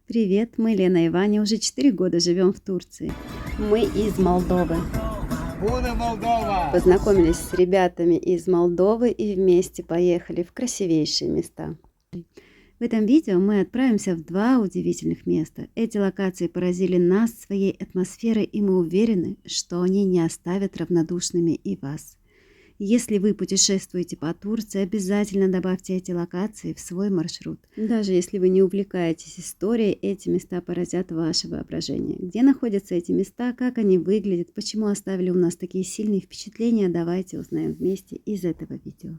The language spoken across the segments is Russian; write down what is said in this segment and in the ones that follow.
Привет, мы Лена и Ваня, уже 4 года живем в Турции. Мы из Молдовы. Познакомились с ребятами из Молдовы и вместе поехали в красивейшие места. В этом видео мы отправимся в 2 удивительных места. Эти локации поразили нас своей атмосферой, и мы уверены, что они не оставят равнодушными и вас. Если вы путешествуете по Турции, обязательно добавьте эти локации в свой маршрут. Даже если вы не увлекаетесь историей, эти места поразят ваше воображение. Где находятся эти места, как они выглядят, почему оставили у нас такие сильные впечатления, давайте узнаем вместе из этого видео.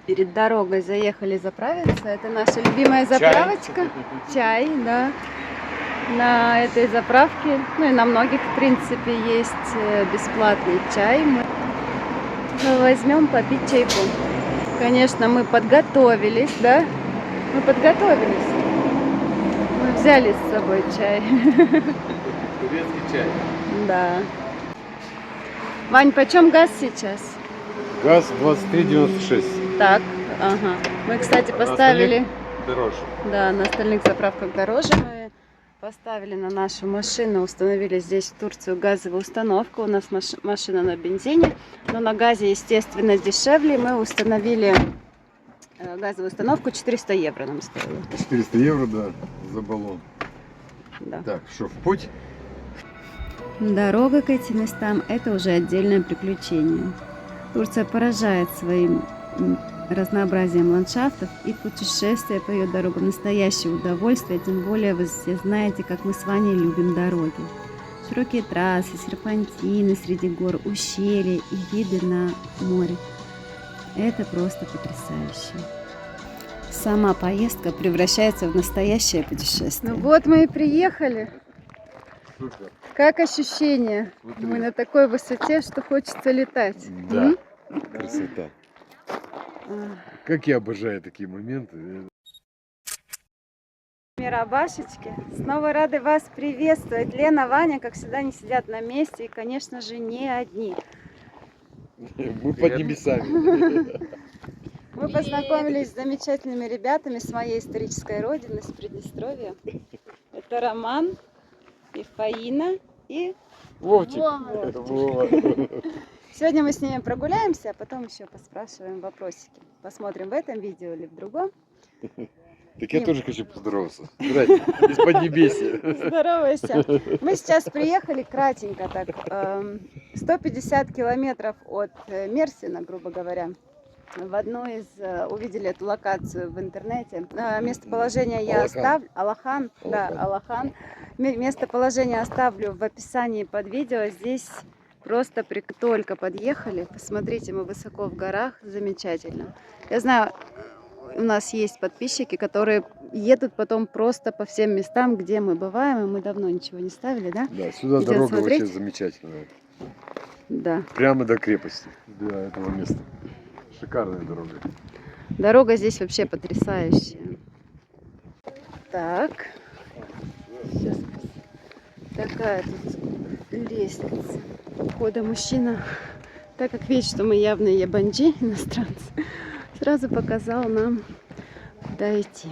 Перед дорогой заехали заправиться. Это наша любимая заправочка. Чай, да. На этой заправке, ну и на многих, в принципе, есть бесплатный чай. Мы возьмем попить чайку. Конечно, мы подготовились, да? Мы подготовились. Мы взяли с собой чай. Турецкий чай. Да. Вань, почем газ сейчас? Газ 23,96. Так, ага. Мы, кстати, поставили... Дороже. Да, на остальных заправках дороже. Мы поставили на нашу машину, установили здесь в Турцию газовую установку. У нас машина на бензине, но на газе, естественно, дешевле. Мы установили газовую установку, 400 евро нам стоило. 400 евро, да, за баллон. Да. Так, что, в путь? Дорога к этим местам – это уже отдельное приключение. Турция поражает своим разнообразием ландшафтов, и путешествие по ее дорогам настоящее удовольствие, тем более вы все знаете, как мы с Ваней любим дороги. Широкие трассы, серпантины среди гор, ущелья и виды на море. Это просто потрясающе. Сама поездка превращается в настоящее путешествие. Ну вот мы и приехали. Супер. Как ощущение? Смотри. Мы на такой высоте, что хочется летать. Да, красота. Как я обожаю такие моменты. Мирабашечки, снова рады вас приветствовать. Лена, Ваня, как всегда, не сидят на месте и, конечно же, не одни. Мы под небесами. Мы познакомились с замечательными ребятами с моей исторической родины, с Приднестровья. Это Роман и Фаина и Вовчик. Вова. Сегодня мы с ними прогуляемся, а потом еще поспрашиваем вопросики. Посмотрим в этом видео или в другом. Так я тоже хочу поздороваться. Здрасте, из Поднебесья. Здоровайся. Мы сейчас приехали кратенько так, 150 километров от Мерсина, грубо говоря. В одну из, увидели эту локацию в интернете. Местоположение я оставлю. Алахан. Да, Алахан. Местоположение оставлю в описании под видео. Здесь просто только подъехали. Посмотрите, мы высоко в горах. Замечательно. Я знаю, у нас есть подписчики, которые едут потом просто по всем местам, где мы бываем. И мы давно ничего не ставили, да? Да, сюда идем дорога смотреть. вообще замечательная. Да. Прямо до крепости, до этого места. Шикарная дорога. Дорога здесь вообще потрясающая. Так. Сейчас. Такая тут лестница. Входа мужчина, так как видит, что мы явные ябанджи, иностранцы, сразу показал нам, куда идти.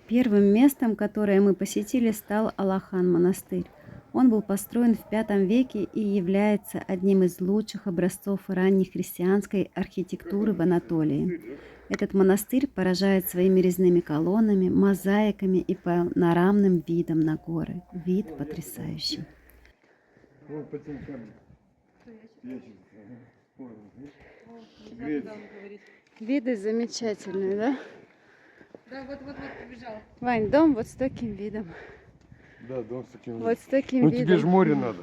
Первым местом, которое мы посетили, стал Алахан монастырь. Он был построен в V веке и является одним из лучших образцов ранней христианской архитектуры в Анатолии. Этот монастырь поражает своими резными колоннами, мозаиками и панорамным видом на горы. Вид потрясающий. Виды замечательные, да? Да, вот побежал. Вань, дом вот с таким видом. Да, дом с таким Вот с таким Ну видом. тебе же море надо.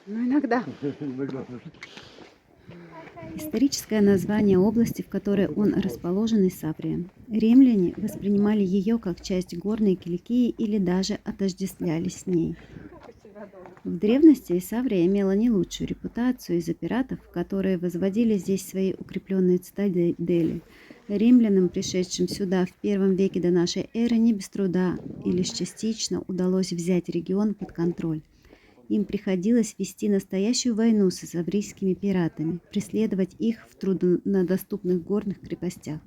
Ну иногда. Иногда. Историческое название области, в которой он расположен, Исаврия. Римляне воспринимали ее как часть горной Киликии или даже отождествлялись с ней. В древности Исаврия имела не лучшую репутацию из-за пиратов, которые возводили здесь свои укрепленные цитадели. Римлянам, пришедшим сюда в I веке до нашей эры, не без труда и лишь частично удалось взять регион под контроль. Им приходилось вести настоящую войну с исаврийскими пиратами, преследовать их в труднодоступных горных крепостях.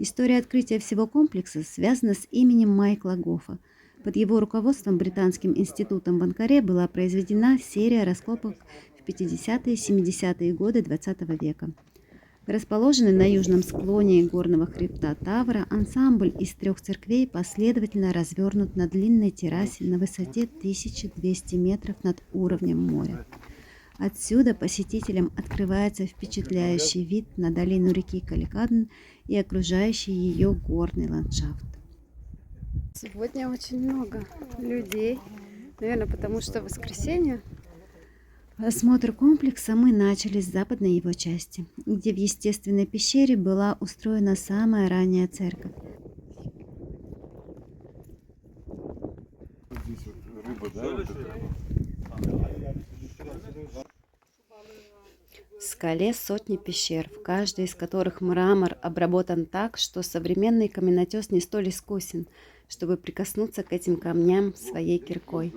История открытия всего комплекса связана с именем Майкла Гоффа. Под его руководством Британским институтом в Анкаре была произведена серия раскопок в 50-е и 70-е годы XX века. Расположенный на южном склоне горного хребта Тавра, ансамбль из 3 церквей последовательно развернут на длинной террасе на высоте 1200 метров над уровнем моря. Отсюда посетителям открывается впечатляющий вид на долину реки Каликадн и окружающий ее горный ландшафт. Сегодня очень много людей, наверное, потому что воскресенье. Осмотр комплекса мы начали с западной его части, где в естественной пещере была устроена самая ранняя церковь. Здесь вот рыба, да? Вот это. В скале сотни пещер, в каждой из которых мрамор обработан так, что современный каменотес не столь искусен, чтобы прикоснуться к этим камням своей киркой.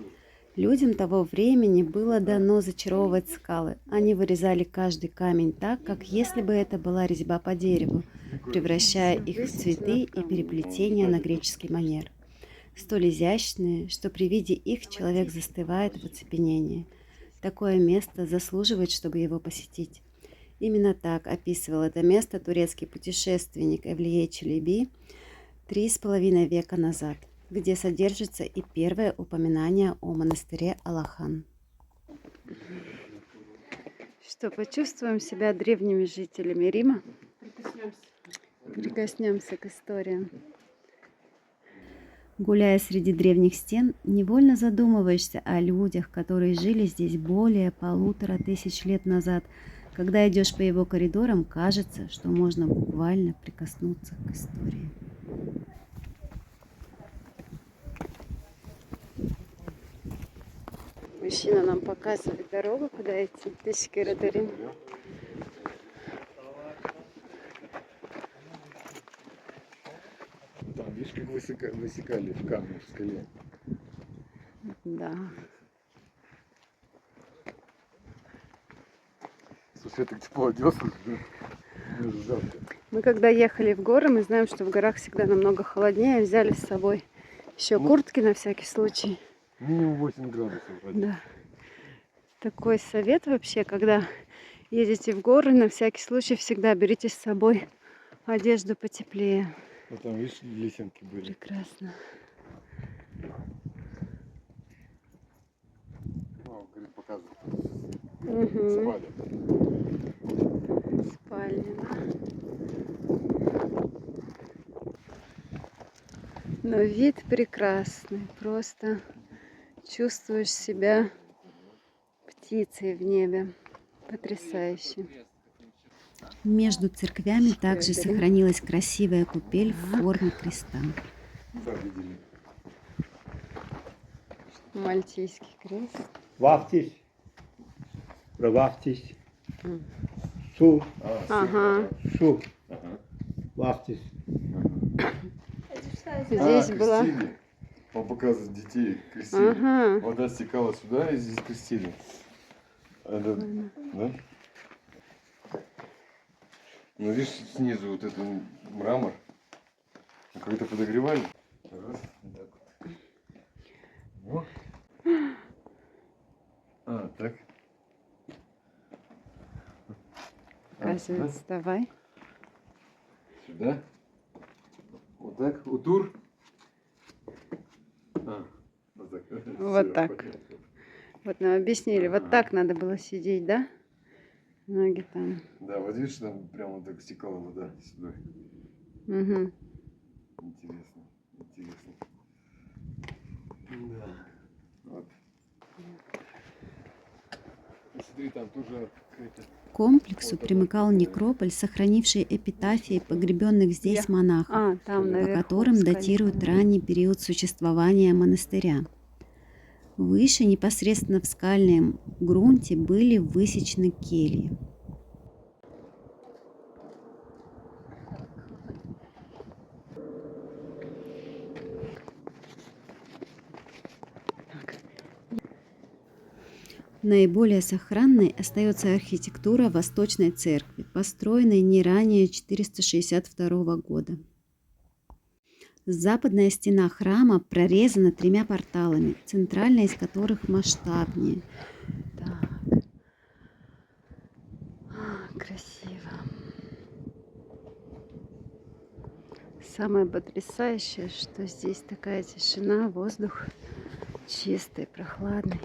Людям того времени было дано зачаровывать скалы. Они вырезали каждый камень так, как если бы это была резьба по дереву, превращая их в цветы и переплетения на греческий манер. Столь изящные, что при виде их человек застывает в оцепенении. Такое место заслуживает, чтобы его посетить. Именно так описывал это место турецкий путешественник Эвлией Челеби 3,5 века назад, где содержится и первое упоминание о монастыре Алахан. Что, почувствуем себя древними жителями Рима? Прикоснемся к историям. Гуляя среди древних стен, невольно задумываешься о людях, которые жили здесь более 1500 лет назад. Когда идешь по его коридорам, кажется, что можно буквально прикоснуться к истории. Мужчина нам показывает дорогу, куда идти. Тышкеры-дырим. Там, видишь, как высекали в камне в скале. Да. Слушай, так тепло оделся. Жарко. Мы когда ехали в горы, мы знаем, что в горах всегда намного холоднее. Взяли с собой еще куртки на всякий случай. Минимум 8 градусов. Да. Такой совет вообще, когда едете в горы, на всякий случай всегда берите с собой одежду потеплее. Вот там, видишь, лесенки были. Прекрасно. О, говорит, показывает. Угу. Спали. Спальня. Но вид прекрасный. Просто чувствуешь себя птицей в небе. Потрясающе. Между церквями также сохранилась красивая купель в форме креста. Да, видели. Мальтийский крест. Vaftiz ve vaftiz su Ага. su vaftiz. Здесь была... крестили. Он показывает детей, крестили. Ага. Вода стекала сюда и здесь крестили. Это, да? Ну, видишь, снизу вот этот мрамор. Как-то подогревали. Раз, вот так вот. Вот. А, так. Оказывается, давай. Сюда. Вот так. Утур. А, вот так. Вот Всё, так. понятно. Вот нам объяснили, вот так надо было сидеть, да? Ноги там. Да, вот видишь, там прямо вот так стекала вода сюда. Угу. Интересно, интересно. Да. Вот. Смотри, там тоже какая-то... К комплексу примыкал некрополь, сохранивший эпитафии погребенных здесь монахов, там, по наверху, которым в скале. датируют ранний период существования монастыря. Выше, непосредственно в скальном грунте, были высечены кельи. Наиболее сохранной остается архитектура Восточной Церкви, построенной не ранее 462 года. Западная стена храма прорезана 3 порталами, центральный из которых масштабнее. Так. Красиво. Самое потрясающее, что здесь такая тишина, воздух чистый, прохладный.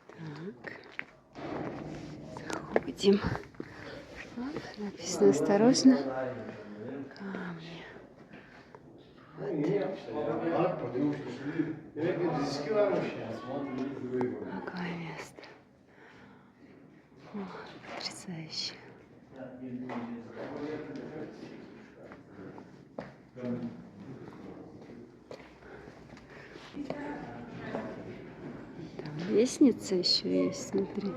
Так. Заходим. Вот, написано осторожно. Камни. Какое место. О, потрясающе. Там лестница еще есть, смотри.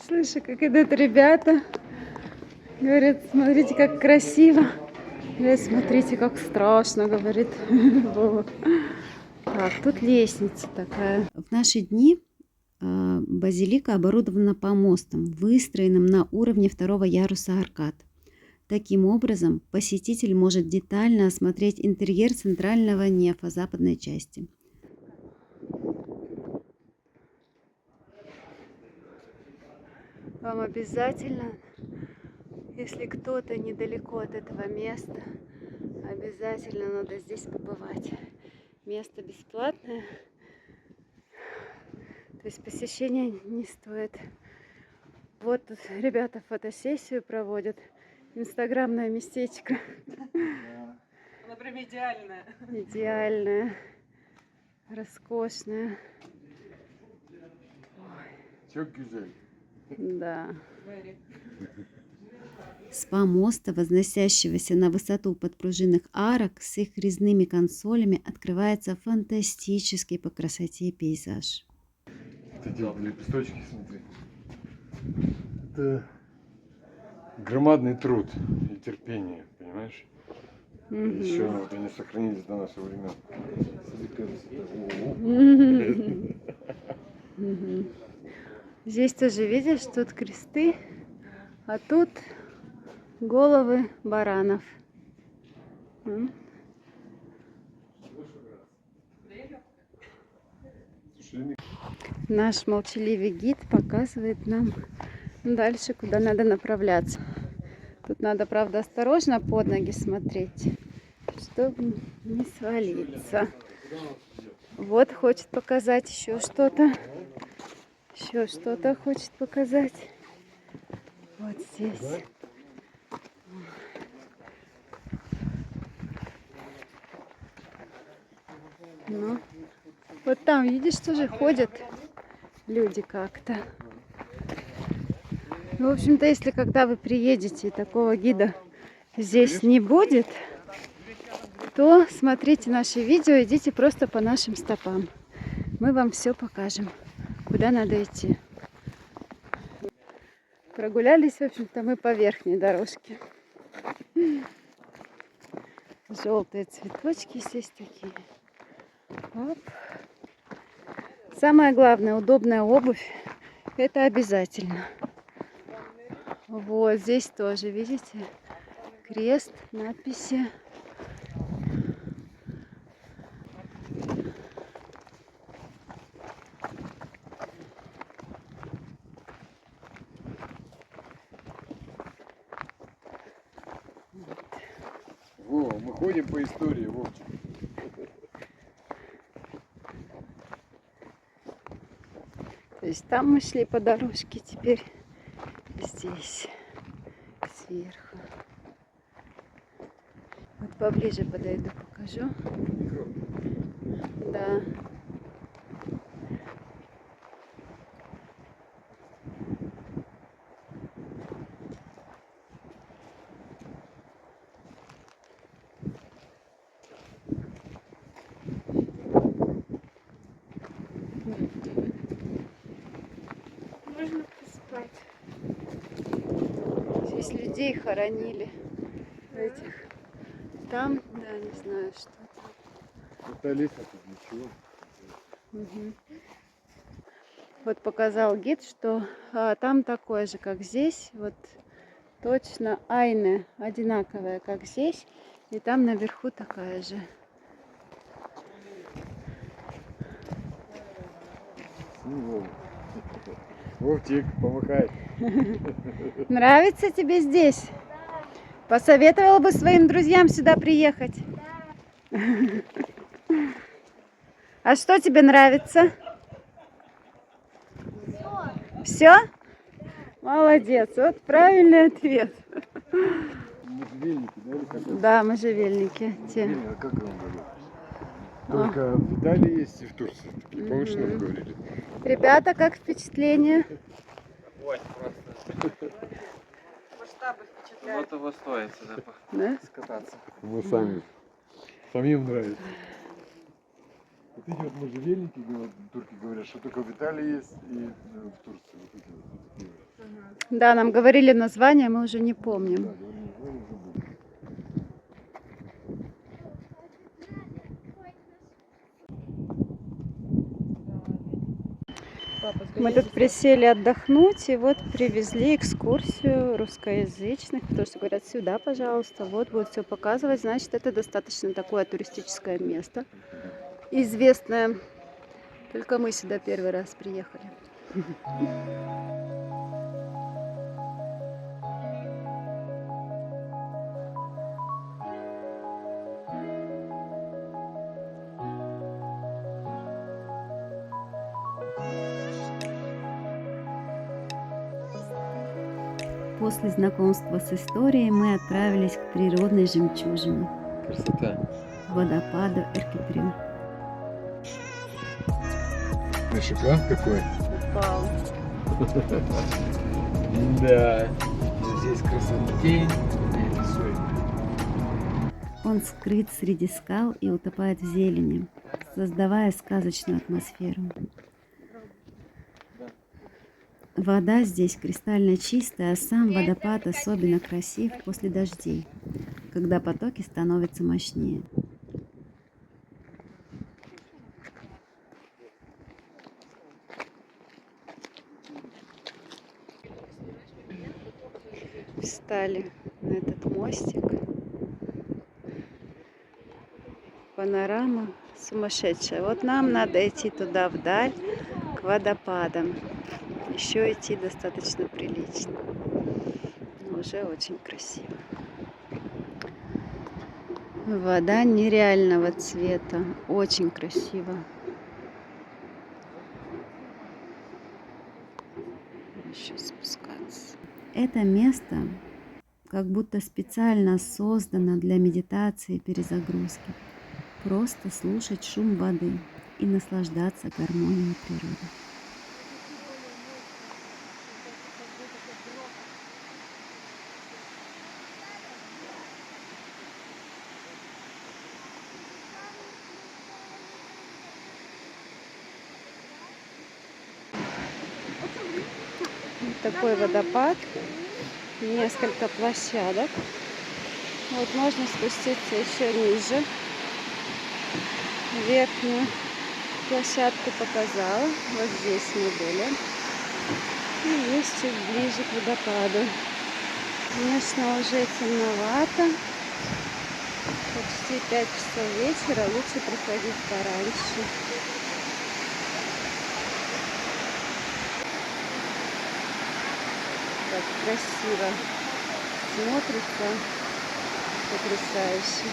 Слышь, как идут ребята. Говорят, смотрите, как красиво. Говорят, смотрите, как страшно, говорит Вова. Так, тут лестница такая. В наши дни базилика оборудована помостом, выстроенным на уровне 2-го яруса аркад. Таким образом, посетитель может детально осмотреть интерьер центрального нефа западной части. Вам обязательно, если кто-то недалеко от этого места, обязательно надо здесь побывать. Место бесплатное, то есть посещение не стоит. Вот тут ребята фотосессию проводят. Инстаграмное местечко. Она прям идеальная. Идеальное, роскошное. Чё, Гюзель? Да. Мэри. С помоста, возносящегося на высоту подпружинных арок с их резными консолями, открывается фантастический по красоте пейзаж. Вот эти вот лепесточки, смотри. Это громадный труд и терпение, понимаешь? Еще вот они сохранились до нашего времен. Здесь тоже видишь, тут кресты, а тут головы баранов. Наш молчаливый гид показывает нам дальше, куда надо направляться. Тут надо, правда, осторожно под ноги смотреть, чтобы не свалиться. Вот хочет показать еще что-то. Еще что-то хочет показать. Вот здесь. Ну, вот там, видишь, тоже ходят люди как-то. Ну, в общем-то, если когда вы приедете и такого гида здесь не будет, то смотрите наши видео, идите просто по нашим стопам. Мы вам все покажем, куда надо идти. Прогулялись, в общем-то, мы по верхней дорожке. Желтые цветочки здесь такие. Оп. Самое главное, удобная обувь. Это обязательно. Вот здесь тоже, видите, крест, надписи. Во, мы ходим по истории, Вовчик. То есть там мы шли по дорожке, теперь здесь, сверху. Вот поближе подойду, покажу. Да. Можно поспать. Здесь людей хоронили. Этих. Там, да, не знаю, что там. Это лестница для чего? Мгм. Вот показал гид, что там такое же, как здесь. Вот точно айне одинаковая, как здесь. И там наверху такая же. Ну, Вовчик, помахай. Нравится тебе здесь? Посоветовала бы своим друзьям сюда приехать. А что тебе нравится? Все? Молодец, вот правильный ответ. Можжевельники, да, или как это? Да, можжевельники. Те. Можжевельники, а как он говорил? Только в Италии есть и в Турции. Такие, помнишь, нам говорили? Ребята, как впечатление? Масштабы впечатляют. Вот того стоит сюда Да? скататься. Мы сами. Самим нравится. Вот эти вот можжевельники, говорят, турки говорят, что только в Италии есть и в Турции. Вот эти вот такие вот. Да, нам говорили название, мы уже не помним. Да, говорю, название забыл. Мы тут присели отдохнуть, и вот привезли экскурсию русскоязычных, потому что говорят, сюда, пожалуйста, вот будет все показывать. Значит, это достаточно такое туристическое место, известное. Только мы сюда первый раз приехали. После знакомства с историей мы отправились к природной жемчужине, Красота. водопаду Эркитрю. Шикарно какой. Вау. Да. Здесь красотень и лесой. Он скрыт среди скал и утопает в зелени, создавая сказочную атмосферу. Вода здесь кристально чистая, а сам водопад особенно красив после дождей, когда потоки становятся мощнее. Встали на этот мостик. Панорама сумасшедшая. Вот нам надо идти туда вдаль, к водопадам. Еще идти достаточно прилично. Но уже очень красиво. Вода нереального цвета. Очень красиво. Еще спускаться. Это место как будто специально создано для медитации и перезагрузки. Просто слушать шум воды и наслаждаться гармонией природы. Вот такой водопад, несколько площадок. Вот можно спуститься еще ниже. Верхнюю площадку показала. Вот здесь мы были. И есть чуть ближе к водопаду. Конечно, уже темновато. Почти 5 часов вечера. Лучше приходить пораньше. Так красиво смотрится. Потрясающе.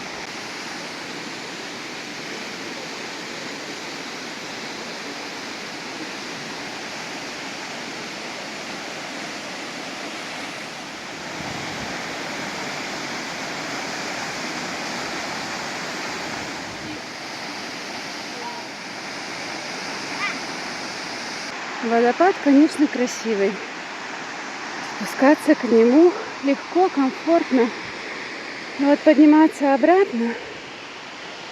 Водопад, конечно, красивый. Спускаться к нему легко, комфортно. Но вот подниматься обратно,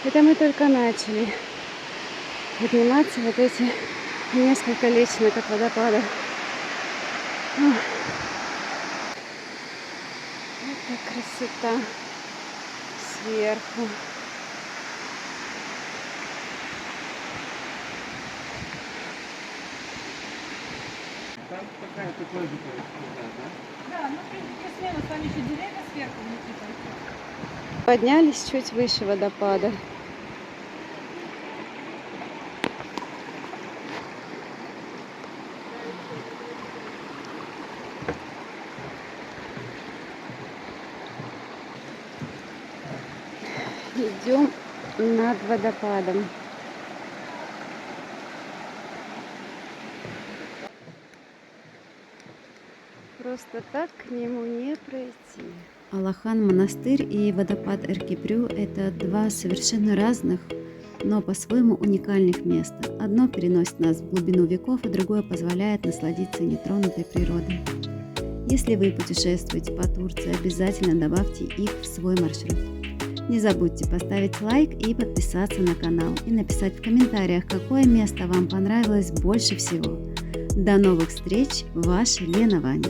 это мы только начали. Подниматься вот эти несколько лестниц от водопада. Это красота сверху. там какая-то тоже да? Да, ну плюс-минус, там еще деревья сверху внутри. Поднялись чуть выше водопада. Идем над водопадом. Просто так к нему не пройти. Алахан монастырь и водопад Эркипрю – это два совершенно разных, но по-своему уникальных места. Одно переносит нас в глубину веков, а другое позволяет насладиться нетронутой природой. Если вы путешествуете по Турции, обязательно добавьте их в свой маршрут. Не забудьте поставить лайк и подписаться на канал, и написать в комментариях, какое место вам понравилось больше всего. До новых встреч, ваша Лена Ваня.